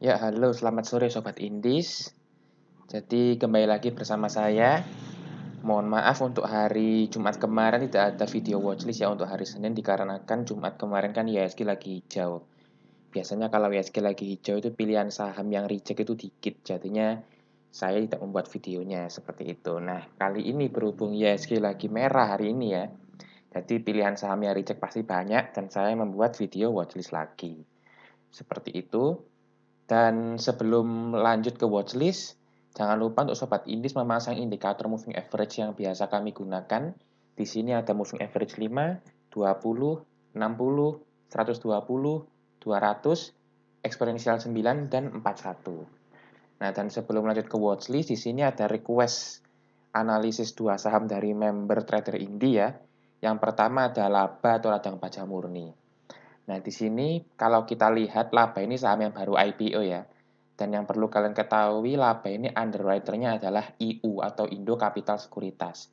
Ya, halo, selamat sore Sobat Indis. Jadi kembali lagi bersama saya. Mohon maaf untuk hari Jumat kemarin tidak ada video watchlist ya untuk hari Senin dikarenakan Jumat kemarin kan IHSG lagi hijau. Biasanya kalau IHSG lagi hijau itu pilihan saham yang reject itu dikit, jadinya saya tidak membuat videonya seperti itu. Nah, kali ini berhubung IHSG lagi merah hari ini ya, jadi pilihan saham yang reject pasti banyak dan saya membuat video watchlist lagi. Seperti itu. Dan sebelum lanjut ke watchlist, jangan lupa untuk Sobat Indis memasang indikator moving average yang biasa kami gunakan. Di sini ada moving average 5, 20, 60, 120, 200, eksponensial 9, dan 41. Nah, dan sebelum lanjut ke watchlist, di sini ada request analisis dua saham dari member trader Indi ya. Yang pertama ada laba atau ladang baja murni. Nah, di sini kalau kita lihat laba ini saham yang baru IPO ya. Dan yang perlu kalian ketahui, laba ini underwriter-nya adalah IU atau Indo Capital Sekuritas.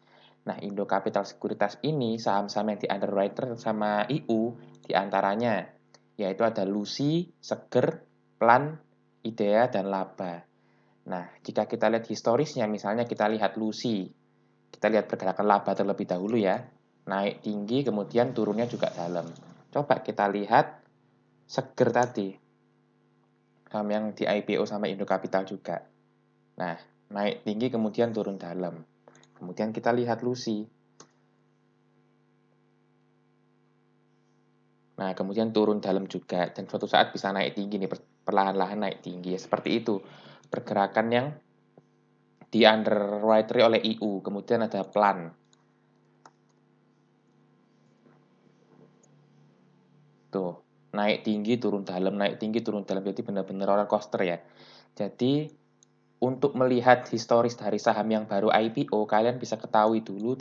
Nah, Indo Capital Sekuritas ini saham-saham yang di underwriter sama IU diantaranya yaitu ada Lucy, Seger, Plan, Idea, dan Laba. Nah, jika kita lihat historisnya, misalnya kita lihat Lucy, kita lihat pergerakan laba terlebih dahulu ya. Naik tinggi, kemudian turunnya juga dalam. Coba kita lihat Seger tadi, saham yang di IPO sama Indo Capital juga. Nah, naik tinggi kemudian turun dalam. Kemudian kita lihat Lucy. Nah, kemudian turun dalam juga. Dan suatu saat bisa naik tinggi nih, perlahan-lahan naik tinggi. Seperti itu. Pergerakan yang di underwriter oleh IU. Kemudian ada Plan. Tuh, naik tinggi, turun dalam, naik tinggi, turun dalam. Jadi benar-benar roller coaster ya. Jadi, untuk melihat historis dari saham yang baru IPO, kalian bisa ketahui dulu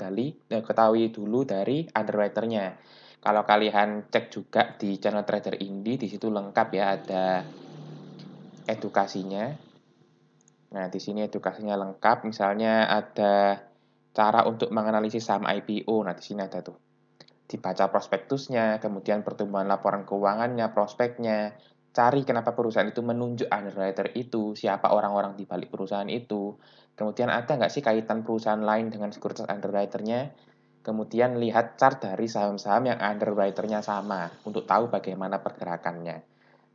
dari underwriter-nya. Kalau kalian cek juga di channel Trader Indi, di situ lengkap ya, ada edukasinya. Nah, di sini edukasinya lengkap, misalnya ada cara untuk menganalisis saham IPO. Nah, di sini ada tuh. Dibaca prospektusnya, kemudian pertumbuhan laporan keuangannya, prospeknya, cari kenapa perusahaan itu menunjuk underwriter itu, siapa orang-orang di balik perusahaan itu, kemudian ada nggak sih kaitan perusahaan lain dengan sekuritas underwriter-nya, kemudian lihat chart dari saham-saham yang underwriter-nya sama, untuk tahu bagaimana pergerakannya.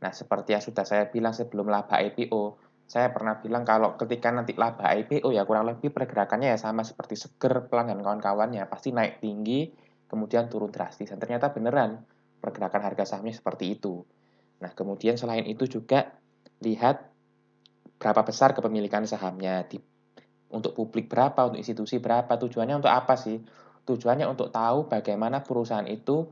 Nah, seperti yang sudah saya bilang sebelum laba IPO, saya pernah bilang kalau ketika nanti laba IPO ya kurang lebih pergerakannya ya sama seperti Seger, Plan, dan kawan-kawannya, pasti naik tinggi, kemudian turun drastis. Dan ternyata beneran pergerakan harga sahamnya seperti itu. Nah, kemudian selain itu juga lihat berapa besar kepemilikan sahamnya, untuk publik berapa, untuk institusi berapa, tujuannya untuk apa sih? Tujuannya untuk tahu bagaimana perusahaan itu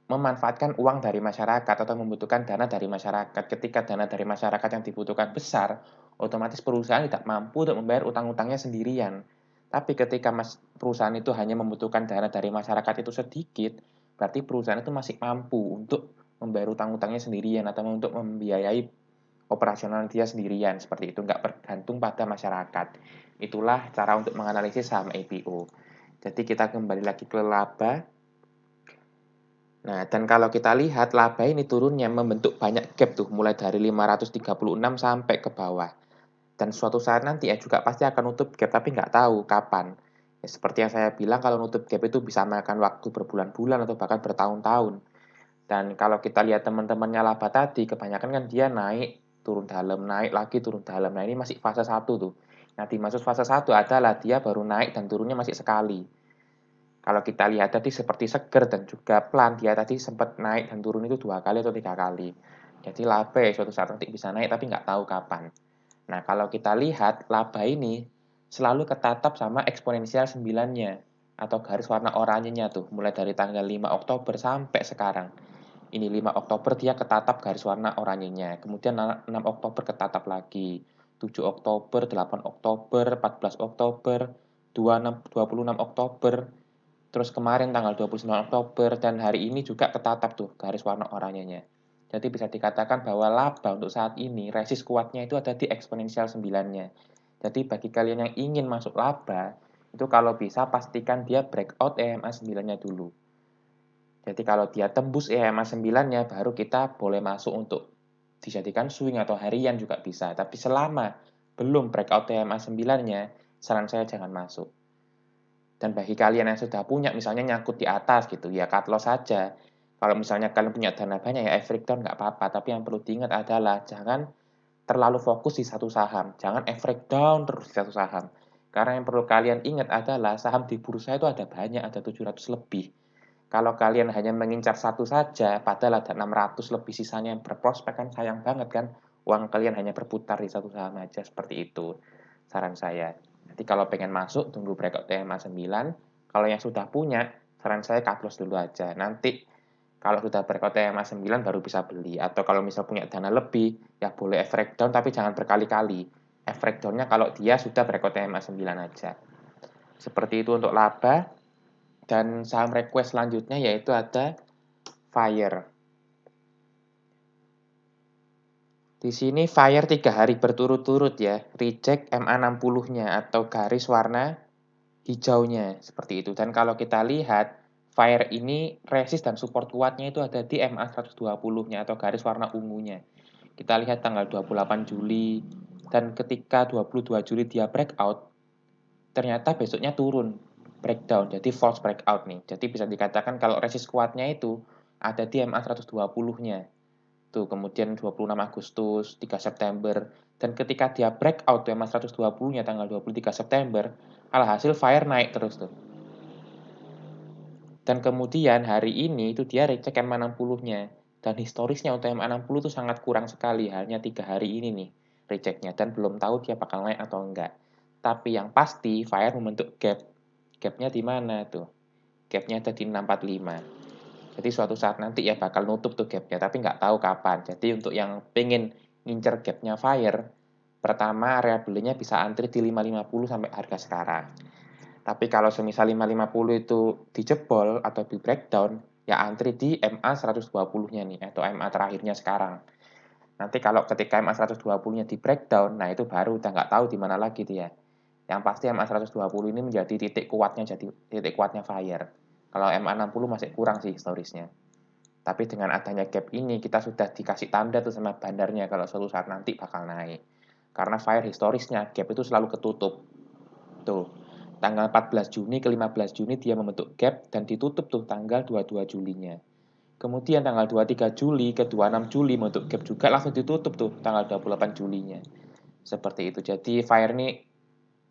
memanfaatkan uang dari masyarakat atau membutuhkan dana dari masyarakat. Ketika dana dari masyarakat yang dibutuhkan besar, otomatis perusahaan tidak mampu untuk membayar utang-utangnya sendirian. Tapi ketika perusahaan itu hanya membutuhkan dana dari masyarakat itu sedikit, berarti perusahaan itu masih mampu untuk membayar utang-utangnya sendirian atau untuk membiayai operasional dia sendirian. Seperti itu, nggak bergantung pada masyarakat. Itulah cara untuk menganalisis saham IPO. Jadi kita kembali lagi ke laba. Nah, dan kalau kita lihat laba ini turunnya membentuk banyak gap tuh, mulai dari 536 sampai ke bawah. Dan suatu saat nanti ya juga pasti akan nutup gap, tapi nggak tahu kapan. Ya, seperti yang saya bilang, kalau nutup gap itu bisa makan waktu berbulan-bulan atau bahkan bertahun-tahun. Dan kalau kita lihat teman-temannya laba tadi, kebanyakan kan dia naik, turun dalam, naik lagi, turun dalam. Nah, ini masih fase 1 tuh. Nah, di masuk fase 1 adalah dia baru naik dan turunnya masih sekali. Kalau kita lihat tadi seperti Seger dan juga Plan, dia tadi sempat naik dan turun itu 2 kali atau 3 kali. Jadi laba ya suatu saat nanti bisa naik tapi nggak tahu kapan. Nah, kalau kita lihat laba ini selalu ketatap sama eksponensial 9-nya atau garis warna oranyenya tuh, mulai dari tanggal 5 Oktober sampai sekarang. Ini 5 Oktober dia ketatap garis warna oranyenya. Kemudian 6 Oktober ketatap lagi. 7 Oktober, 8 Oktober, 14 Oktober, 26 Oktober, terus kemarin tanggal 29 Oktober dan hari ini juga ketatap tuh garis warna oranyenya. Jadi bisa dikatakan bahwa laba untuk saat ini resist kuatnya itu ada di eksponensial 9-nya. Jadi bagi kalian yang ingin masuk laba, itu kalau bisa pastikan dia breakout EMA 9-nya dulu. Jadi kalau dia tembus EMA 9-nya baru kita boleh masuk untuk dijadikan swing atau harian juga bisa. Tapi selama belum breakout TMA 9-nya, saran saya jangan masuk. Dan bagi kalian yang sudah punya, misalnya nyangkut di atas gitu, ya cut loss saja. Kalau misalnya kalian punya dana banyak, ya average down nggak apa-apa. Tapi yang perlu diingat adalah jangan terlalu fokus di satu saham. Jangan average down terus di satu saham. Karena yang perlu kalian ingat adalah saham di bursa itu ada banyak, ada 700 lebih. Kalau kalian hanya mengincar satu saja, padahal ada 600 lebih sisanya yang berprospek, kan sayang banget kan. Uang kalian hanya berputar di satu saham aja, seperti itu saran saya. Jadi kalau pengen masuk, tunggu breakout TMA 9. Kalau yang sudah punya, saran saya cut loss dulu aja. Nanti kalau sudah breakout TMA 9 baru bisa beli. Atau kalau misal punya dana lebih, ya boleh average down tapi jangan berkali-kali. Average down-nya kalau dia sudah breakout TMA 9 aja. Seperti itu untuk laba. Dan saham request selanjutnya yaitu ada Fire. Di sini Fire 3 hari berturut-turut ya, reject MA60-nya atau garis warna hijaunya, seperti itu. Dan kalau kita lihat, Fire ini resist dan support kuatnya itu ada di MA120-nya atau garis warna ungunya. Kita lihat tanggal 28 Juli, dan ketika 22 Juli dia breakout, ternyata besoknya turun, breakdown, jadi false breakout nih. Jadi bisa dikatakan kalau resist kuatnya itu ada di MA120-nya. Tuh, kemudian 26 Agustus, 3 September, dan ketika dia breakout tuh MA120-nya tanggal 23 September, alhasil Fire naik terus tuh. Dan kemudian hari ini itu dia reject MA60-nya. Dan historisnya untuk MA60 itu sangat kurang sekali, hanya 3 hari ini nih rejectnya. Dan belum tahu dia bakal naik atau enggak. Tapi yang pasti Fire membentuk gap. Gapnya di mana tuh? Gapnya ada di 645. Jadi suatu saat nanti ya bakal nutup tuh gapnya, tapi nggak tahu kapan. Jadi untuk yang pengen ngincer gapnya Fire, pertama area belinya bisa antri di 550 sampai harga sekarang. Tapi kalau semisal 550 itu dijebol atau di breakdown, ya antri di MA 120-nya nih, atau MA terakhirnya sekarang. Nanti kalau ketika MA 120-nya di breakdown, nah itu baru udah nggak tahu di mana lagi dia. Yang pasti MA 120 ini menjadi titik kuatnya, jadi titik kuatnya Fire. Kalau MA 60 masih kurang sih historisnya. Tapi dengan adanya gap ini, kita sudah dikasih tanda tuh sama bandarnya kalau suatu saat nanti bakal naik. Karena Fire historisnya, gap itu selalu ketutup. Tuh, tanggal 14 Juni ke 15 Juni dia membentuk gap dan ditutup tuh tanggal 22 Julinya. Kemudian tanggal 23 Juli ke 26 Juli membentuk gap juga, langsung ditutup tuh tanggal 28 Julinya. Seperti itu. Jadi Fire ini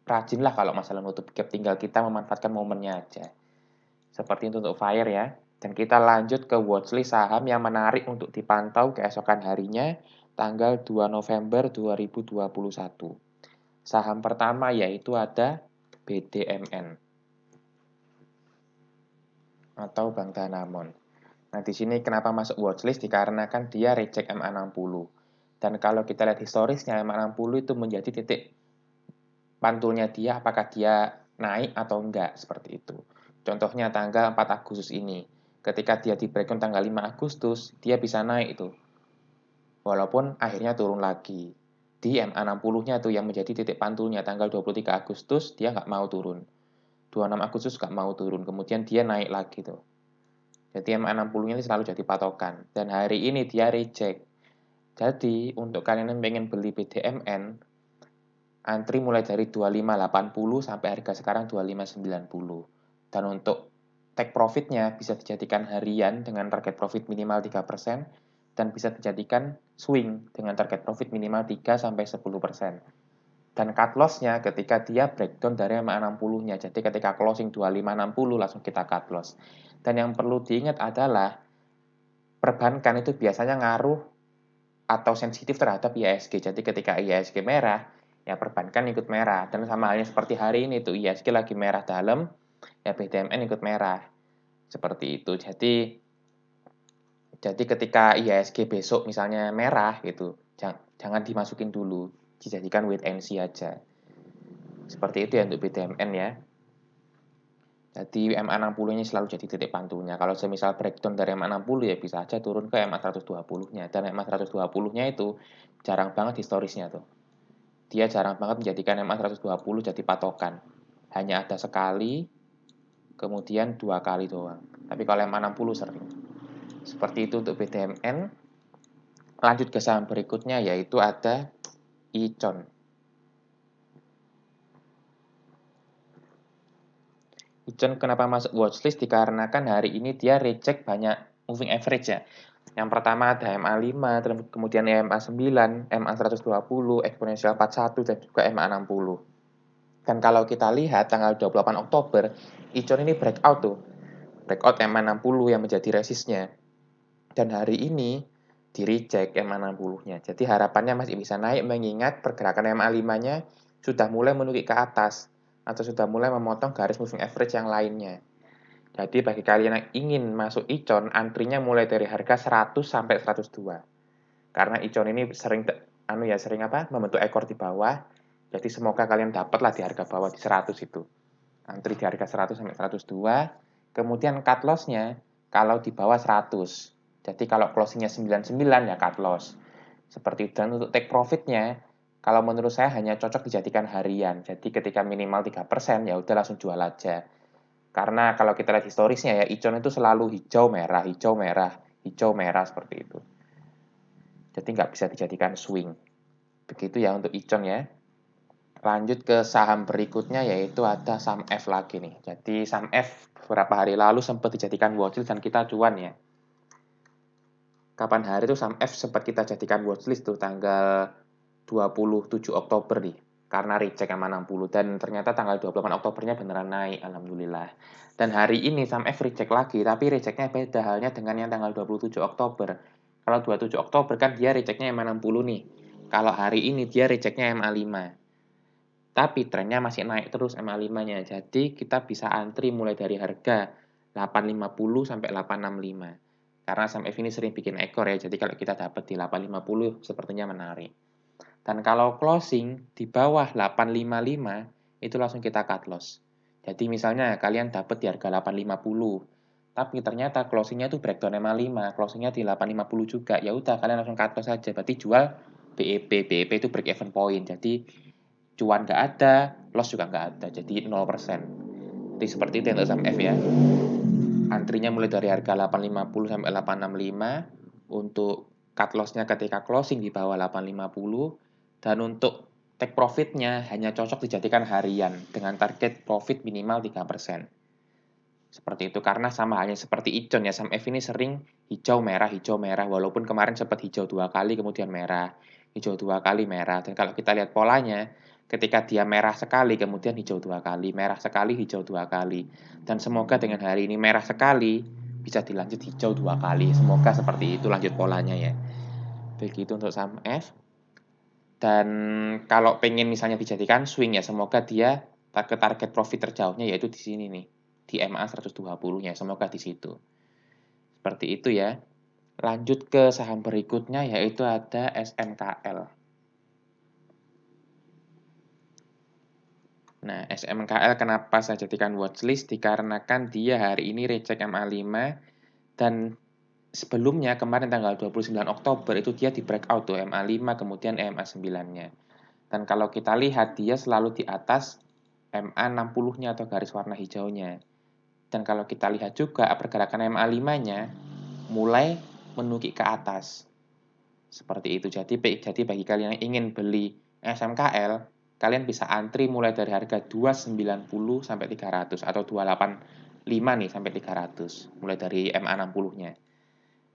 rajin lah kalau masalah nutup gap, tinggal kita memanfaatkan momennya aja. Seperti itu untuk Fire ya. Dan kita lanjut ke watchlist saham yang menarik untuk dipantau keesokan harinya, tanggal 2 November 2021. Saham pertama yaitu ada BDMN atau Bank Danamon. Nah, di sini kenapa masuk watchlist? Dikarenakan dia reject MA60. Dan kalau kita lihat historisnya, MA60 itu menjadi titik pantulnya dia, apakah dia naik atau enggak, seperti itu. Contohnya tanggal 4 Agustus ini. Ketika dia di breakdown tanggal 5 Agustus, dia bisa naik itu. Walaupun akhirnya turun lagi. Di MA60-nya tuh yang menjadi titik pantulnya tanggal 23 Agustus, dia nggak mau turun. 26 Agustus nggak mau turun, kemudian dia naik lagi tuh. Jadi MA60-nya ini selalu jadi patokan. Dan hari ini dia reject. Jadi untuk kalian yang pengen beli BDMN, antri mulai dari 2580 sampai harga sekarang 2590. Dan untuk take profitnya bisa dijadikan harian dengan target profit minimal 3% dan bisa dijadikan swing dengan target profit minimal 3-10%. Dan cut loss-nya ketika dia breakdown dari MA60-nya. Jadi ketika closing 2560 langsung kita cut loss. Dan yang perlu diingat adalah perbankan itu biasanya ngaruh atau sensitif terhadap IHSG. Jadi ketika IHSG merah, ya perbankan ikut merah. Dan sama halnya seperti hari ini tuh IHSG lagi merah dalam, ya BDMN ikut merah. Seperti itu. Jadi ketika IHSG besok misalnya merah gitu, jangan dimasukin dulu, dijadikan wait and see aja. Seperti itu ya untuk BDMN ya. Jadi MA60 ini selalu jadi titik pantulnya. Kalau semisal breakdown dari MA60 ya bisa aja turun ke MA120-nya. Dan MA120-nya itu jarang banget historisnya tuh. Dia jarang banget menjadikan MA120 jadi patokan. Hanya ada sekali, kemudian 2 kali doang. Tapi kalau MA60 sering. Seperti itu untuk BDMN. Lanjut ke saham berikutnya yaitu ada Icon. Icon kenapa masuk watchlist? Dikarenakan hari ini dia reject banyak moving average ya. Yang pertama ada MA5, kemudian MA9, MA120, eksponensial 41, dan juga MA60. Dan kalau kita lihat tanggal 28 Oktober, Icon ini breakout tuh. Breakout MA60 yang menjadi resistnya. Dan hari ini di reject MA60-nya. Jadi harapannya masih bisa naik mengingat pergerakan MA5-nya sudah mulai menukik ke atas atau sudah mulai memotong garis moving average yang lainnya. Jadi bagi kalian yang ingin masuk Icon, antrinya mulai dari harga 100 sampai 102. Karena Icon ini sering membentuk ekor di bawah. Jadi semoga kalian dapatlah di harga bawah di 100 itu. Antri di harga 100 sampai 102. Kemudian cut loss-nya kalau di bawah 100. Jadi kalau closing-nya 99 ya cut loss. Seperti itu. Dan untuk take profit-nya, kalau menurut saya hanya cocok dijadikan harian. Jadi ketika minimal 3%, ya udah langsung jual aja. Karena kalau kita lihat historisnya ya, Icon itu selalu hijau merah, hijau merah, hijau merah seperti itu. Jadi nggak bisa dijadikan swing. Begitu ya untuk Icon ya. Lanjut ke saham berikutnya yaitu ada saham F lagi nih. Jadi saham F beberapa hari lalu sempat dijadikan watchlist dan kita cuan ya. Kapan hari itu saham F sempat kita jadikan watchlist tuh tanggal 27 Oktober nih. Karena reject MA60 dan ternyata tanggal 28 Oktobernya beneran naik, alhamdulillah. Dan hari ini saham F reject lagi, tapi rejectnya beda halnya dengan yang tanggal 27 Oktober. Kalau 27 Oktober kan dia rejectnya MA60 nih. Kalau hari ini dia rejectnya MA5. Tapi trennya masih naik terus MA5-nya. Jadi kita bisa antri mulai dari harga 850 sampai 865. Karena saham F ini sering bikin ekor ya. Jadi kalau kita dapat di 850 sepertinya menarik. Dan kalau closing di bawah 855 itu langsung kita cut loss. Jadi misalnya kalian dapat di harga 850, tapi ternyata closingnya itu breakdown MA5, closingnya di 850 juga. Ya udah kalian langsung cut loss aja. Berarti jual BEP. BEP itu break even point. Jadi cuan nggak ada, loss juga nggak ada. Jadi 0%. Jadi seperti itu untuk saham F ya. Antrinya mulai dari harga 850 sampai 865. Untuk cut loss-nya ketika closing di bawah 850. Dan untuk take profit-nya hanya cocok dijadikan harian dengan target profit minimal 3%. Seperti itu, karena sama halnya seperti Icon ya, saham F ini sering hijau merah, walaupun kemarin sempat hijau 2 kali kemudian merah, hijau 2 kali merah. Dan kalau kita lihat polanya, ketika dia merah sekali kemudian hijau 2 kali, merah sekali hijau 2 kali. Dan semoga dengan hari ini merah sekali bisa dilanjut hijau 2 kali. Semoga seperti itu lanjut polanya ya. Begitu untuk saham F. Dan kalau pengen misalnya dijadikan swing ya, semoga dia target profit terjauhnya yaitu di sini nih, di MA 120-nya, semoga di situ. Seperti itu ya. Lanjut ke saham berikutnya yaitu ada SMKL. Nah, SMKL kenapa saya jadikan watchlist? Dikarenakan dia hari ini reject MA5 dan sebelumnya kemarin tanggal 29 Oktober itu dia di breakout tuh MA5 kemudian MA9-nya. Dan kalau kita lihat dia selalu di atas MA60-nya atau garis warna hijaunya. Dan kalau kita lihat juga pergerakan MA5-nya mulai menukik ke atas. Seperti itu. Jadi bagi kalian yang ingin beli SMKL, kalian bisa antri mulai dari harga 290 sampai 300 atau 285 nih sampai 300 mulai dari MA60-nya.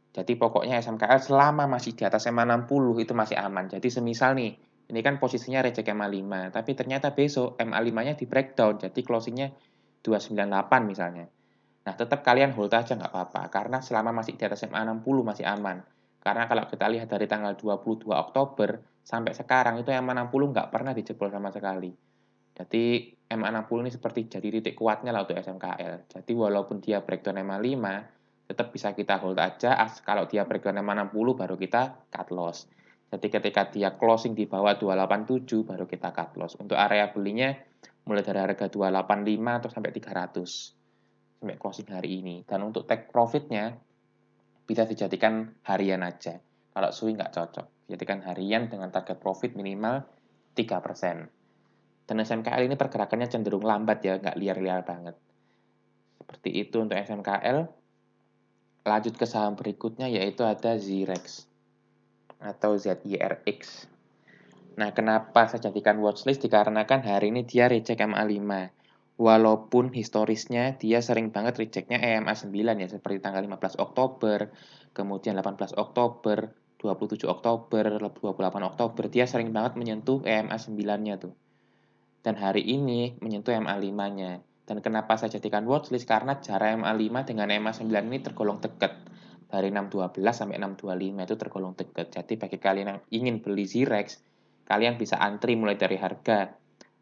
Jadi pokoknya SMKL selama masih di atas MA60 itu masih aman. Jadi semisal nih, ini kan posisinya reject MA5, tapi ternyata besok MA5-nya di breakdown, jadi closingnya 298 misalnya. Nah, tetap kalian hold aja nggak apa-apa, karena selama masih di atas MA60 masih aman. Karena kalau kita lihat dari tanggal 22 Oktober sampai sekarang itu MA60 nggak pernah dijebol sama sekali. Jadi MA60 ini seperti jadi titik kuatnya lah untuk SMKL. Jadi walaupun dia breakdown MA5, tetap bisa kita hold aja. Kalau dia breakdown MA60 baru kita cut loss. Jadi ketika dia closing di bawah 287 baru kita cut loss. Untuk area belinya mulai dari harga 285 atau sampai 300 sampai closing hari ini. Dan untuk take profitnya bisa dijadikan harian aja. Kalau swing nggak cocok. Dijadikan harian dengan target profit minimal 3%. Dan SMKL ini pergerakannya cenderung lambat ya, nggak liar-liar banget. Seperti itu untuk SMKL. Lanjut ke saham berikutnya yaitu ada Zirex. atau ZYRX. Nah, kenapa saya jadikan watchlist? Dikarenakan hari ini dia reject MA5. Walaupun historisnya dia sering banget rejectnya EMA9 ya, seperti tanggal 15 Oktober, kemudian 18 Oktober, 27 Oktober, 28 Oktober, dia sering banget menyentuh EMA9-nya tuh. Dan hari ini menyentuh MA5-nya. Dan kenapa saya jadikan watchlist? Karena jarak MA5 dengan MA9 ini tergolong dekat. Dari 612 sampai 625 itu tergolong dekat. Jadi bagi kalian yang ingin beli Zirex, kalian bisa antri mulai dari harga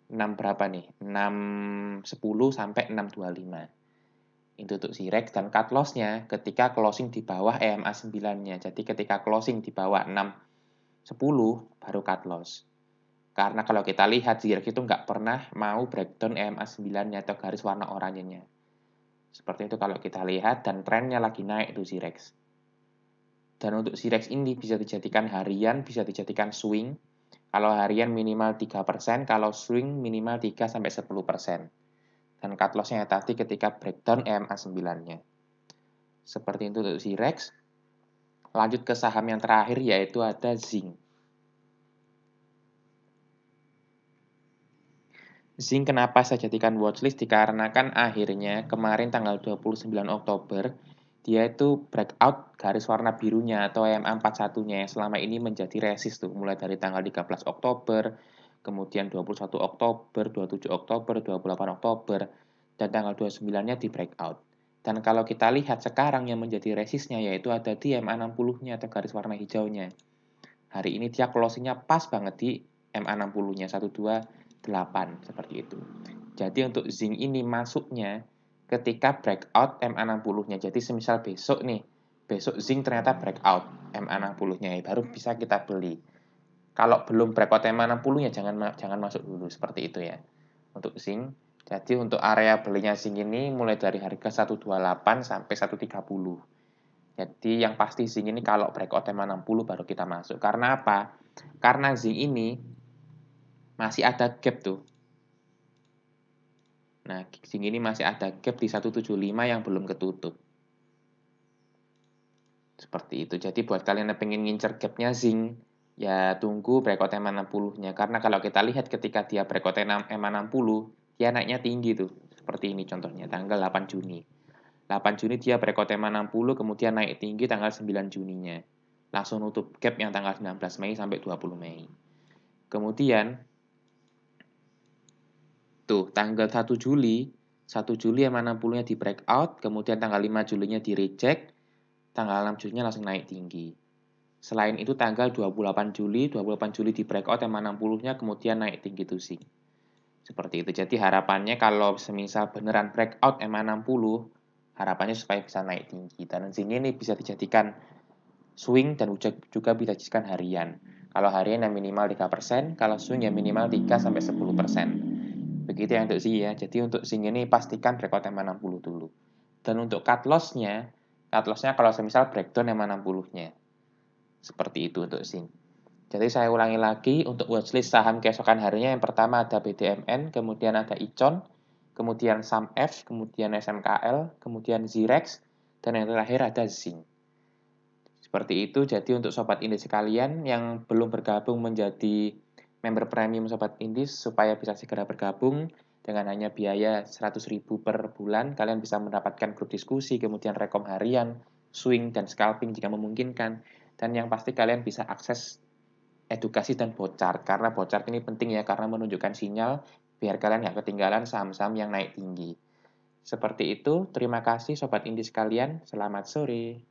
6 berapa nih? 610 sampai 625. Itu untuk Zirex dan cut loss-nya ketika closing di bawah EMA9-nya. Jadi ketika closing di bawah 610 baru cut loss. Karena kalau kita lihat Zirex itu nggak pernah mau breakdown EMA9-nya atau garis warna oranye-nya. Seperti itu kalau kita lihat dan trennya lagi naik itu Zirex. Dan untuk Zirex ini bisa dijadikan harian, bisa dijadikan swing. Kalau harian minimal 3%, kalau swing minimal 3-10%. Dan cut loss-nya tadi ketika breakdown EMA9-nya. Seperti itu untuk Zirex. Lanjut ke saham yang terakhir yaitu ada Zinc. Zinc kenapa saya jadikan watchlist? Dikarenakan akhirnya kemarin tanggal 29 Oktober dia itu breakout garis warna birunya atau EMA41-nya yang selama ini menjadi resist tuh mulai dari tanggal 13 Oktober, kemudian 21 Oktober, 27 Oktober, 28 Oktober, dan tanggal 29-nya di breakout. Dan kalau kita lihat sekarang yang menjadi resistnya yaitu ada di MA60-nya atau garis warna hijaunya. Hari ini dia closingnya pas banget di MA60-nya 128 seperti itu. Jadi untuk Zinc ini masuknya ketika breakout MA60-nya. Jadi semisal besok nih, besok Zinc ternyata breakout MA60-nya baru bisa kita beli. Kalau belum breakout MA60-nya jangan masuk dulu seperti itu ya. Untuk Zinc. Jadi untuk area belinya Zinc ini mulai dari harga 128 sampai 130. Jadi yang pasti Zinc ini kalau breakout MA60 baru kita masuk. Karena apa? Karena Zinc ini masih ada gap tuh. Nah, Zinc ini masih ada gap di 175 yang belum ketutup. Seperti itu. Jadi buat kalian yang pengen ngincer gapnya Zinc, ya tunggu breakout MA60-nya. Karena kalau kita lihat ketika dia breakout MA60, dia naiknya tinggi tuh. Seperti ini contohnya, tanggal 8 Juni. 8 Juni dia breakout MA60, kemudian naik tinggi tanggal 9 Juninya. Langsung nutup gap yang tanggal 19 Mei sampai 20 Mei. Kemudian, tuh tanggal 1 Juli, 1 Juli MA60-nya di breakout, kemudian tanggal 5 Julinya di reject, tanggal 6 Julinya langsung naik tinggi. Selain itu tanggal 28 Juli di breakout MA60-nya kemudian naik tinggi tuh sih. Seperti itu. Jadi harapannya kalau semisal beneran breakout MA60, harapannya supaya bisa naik tinggi. Dan Zinc ini bisa dijadikan swing dan juga bisa dijadikan harian. Kalau harian yang minimal 3%, kalau swing yang minimal 3-10%. Begitu yang untuk Zinc ya. Jadi untuk Zinc ini pastikan breakout MA60 dulu. Dan untuk cut loss-nya kalau semisal breakdown MA60-nya. Seperti itu untuk Zinc. Jadi saya ulangi lagi untuk watchlist saham keesokan harinya yang pertama ada BDMN, kemudian ada Icon, kemudian SAMF, kemudian SMKL, kemudian Zirex, dan yang terakhir ada Zinc. Seperti itu, jadi untuk Sobat Indis sekalian yang belum bergabung menjadi member premium Sobat Indis, supaya bisa segera bergabung dengan hanya biaya 100.000 per bulan, kalian bisa mendapatkan grup diskusi, kemudian rekom harian, swing, dan scalping jika memungkinkan. Dan yang pasti kalian bisa akses edukasi dan bochart, karena bochart ini penting ya, karena menunjukkan sinyal biar kalian nggak ketinggalan saham-saham yang naik tinggi. Seperti itu, terima kasih Sobat Indis sekalian, selamat sore.